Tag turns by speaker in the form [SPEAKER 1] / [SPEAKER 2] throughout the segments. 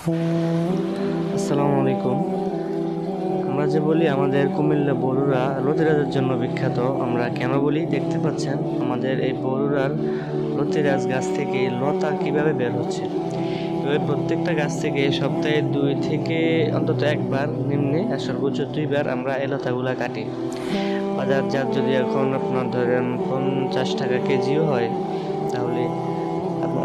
[SPEAKER 1] আসসালামু আলাইকুম। আমরা যে বলি আমাদের কুমিল্লা বরুড়া লতিরাজের জন্য বিখ্যাত, আমরা কেন বলি দেখতে পাচ্ছেন আমাদের এই বরুড়ার লতিরাজ গাছ থেকে লতা কিভাবে বের হচ্ছে। এভাবে প্রত্যেকটা গাছ থেকে সপ্তাহে 2 থেকে অন্তত একবার, নিম্নে আর সর্বোচ্চ 2বার আমরা এই লতাগুলা কাটি। বাজারজাত যদি এখন আপনার ধরেন 50 টাকা কেজিও হয়, তাহলে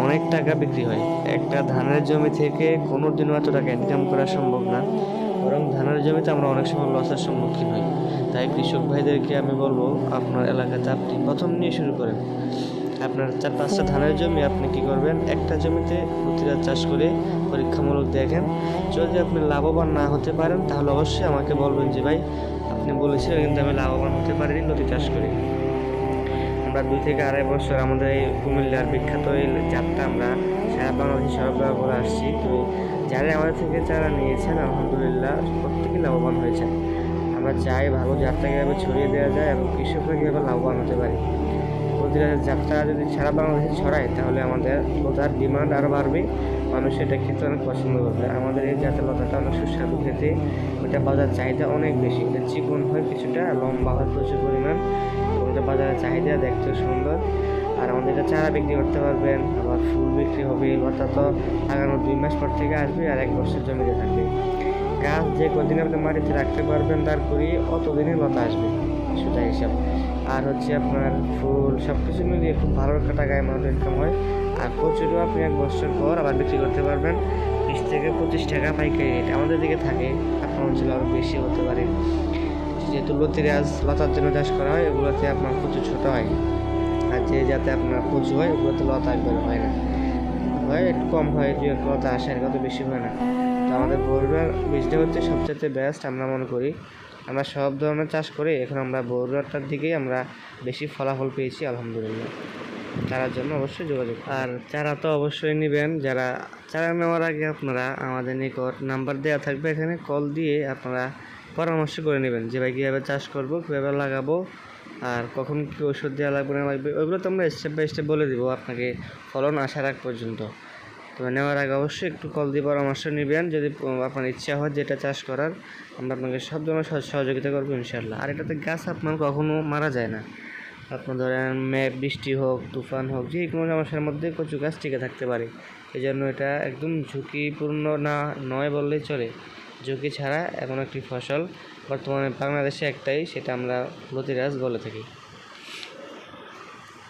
[SPEAKER 1] অনেক টাকা বিক্রি হয়। একটা ধানের জমি থেকে কোনো দিনও এত টাকা ইনকাম করা সম্ভব না, বরং ধানের জমিতে আমরা অনেক সময় লসের সম্মুখীন হই। তাই কৃষক ভাইদেরকে আমি বলবো, আপনার এলাকাতে আপনি প্রথম নিয়ে শুরু করেন। আপনার 4-5টা ধানের জমি, আপনি কি করবেন, একটা জমিতে লতিরাজ চাষ করে পরীক্ষামূলক দেখেন। যদি আপনি লাভবান না হতে পারেন, তাহলে অবশ্যই আমাকে বলবেন যে ভাই আপনি বলেছিলেন কিন্তু আমি লাভবান হতে পারিনি লতি চাষ করে। আমরা 2 থেকে 2.5 বছর আমাদের এই কুমিল্লার বিখ্যাত এই জাতটা আমরা সারা বাংলাদেশে সরবরাহ করে আসছি। তো যারা আমাদের থেকে চারা নিয়েছেন আলহামদুলিল্লাহ প্রত্যেকেই লাভবান হয়েছেন। আমরা চাই ভালো জাতটা কীভাবে ছড়িয়ে দেওয়া যায় এবং কৃষকরা কীভাবে লাভবান হতে পারে। প্রতিটা জাতটা যদি সারা বাংলাদেশে ছড়ায়, তাহলে আমাদের লতার ডিমান্ড আরও বাড়বে, মানুষ এটা খেতে অনেক পছন্দ করবে। আমাদের এই জাতের লতাটা অনেক সুস্বাদু খেতে, ওইটা বাজার চাহিদা অনেক বেশি। এটা চিকন হয়, কিছুটা লম্বা হয় প্রচুর পরিমাণ, এটা বাজারে চাহিদা, দেখতে সুন্দর। আর আমাদের এটা চারা বিক্রি করতে পারবেন, আবার ফুল বিক্রি হবে। লতা তো লাগানোর 2 মাস পর থেকে আসবে আর 1 বছর জমিতে থাকবে। গাছ যে কদিন আপনি মাটিতে রাখতে পারবেন দাঁড় করিয়ে, অতদিনই লতা আসবে, সেটা হিসাব। আর হচ্ছে আপনার ফুল সব কিছু মিলিয়ে খুব ভালো টাকা অ্যামাউন্ট ইনকাম হয়। আর প্রচুরও আপনি 1 বছর পর আবার বিক্রি করতে পারবেন 20 থেকে 25 টাকা পাইকারি রেট আমাদের দিকে থাকে। আপনার অঞ্চলে আরও বেশি হতে পারে, যেহেতু লতিরাজ লতার জন্য চাষ করা হয়। এগুলোতে আপনার কচু ছোটো হয়, আর যে যাতে আপনার কচু হয় ওগুলোতে লতা একবারে হয় না, হয় একটু কম হয়, 2-1 লতা আসে, আর কত বেশি হয় না। তো আমাদের বরুড়ার বীজটা হচ্ছে সবচেয়ে বেস্ট আমরা মনে করি। আমরা সব ধরনের চাষ করি, এখন আমরা বরুড়াটার দিকেই আমরা বেশি ফলাফল পেয়েছি আলহামদুলিল্লাহ। চারার জন্য অবশ্যই যোগাযোগ। আর চারা তো অবশ্যই নেবেন। যারা চারা নেওয়ার আগে আপনারা আমাদের নিকট নাম্বার দেওয়া থাকবে, এখানে কল দিয়ে আপনারা পরামর্শ করে নেবেন যে ভাই কীভাবে চাষ করবো, কীভাবে লাগাবো, আর কখন কী ওষুধ দেওয়া লাগবে না লাগবে, ওইগুলো তো আমরা স্টেপ বাই স্টেপ বলে দেবো আপনাকে ফলন আসার আগ পর্যন্ত। তবে নেওয়ার আগে অবশ্যই একটু কল দিয়ে পরামর্শ নেবেন। যদি আপনার ইচ্ছা হয় যেটা চাষ করার, আমরা আপনাকে সব ধরনের সহযোগিতা করবো ইনশাল্লাহ। আর এটাতে গাছ আপনার কখনো মারা যায় না। আপনার ধরেন বৃষ্টি হোক, তুফান হোক, যে কোনো সমস্যার মধ্যে কচু গাছ টিকে থাকতে পারে। এই জন্য এটা একদম ঝুঁকিপূর্ণ নয় বললেই চলে। ঝুঁকি ছাড়া এমন একটি ফসল বর্তমানে বাংলাদেশে একটাই, সেটা আমরা লতিরাজ বলে থাকি।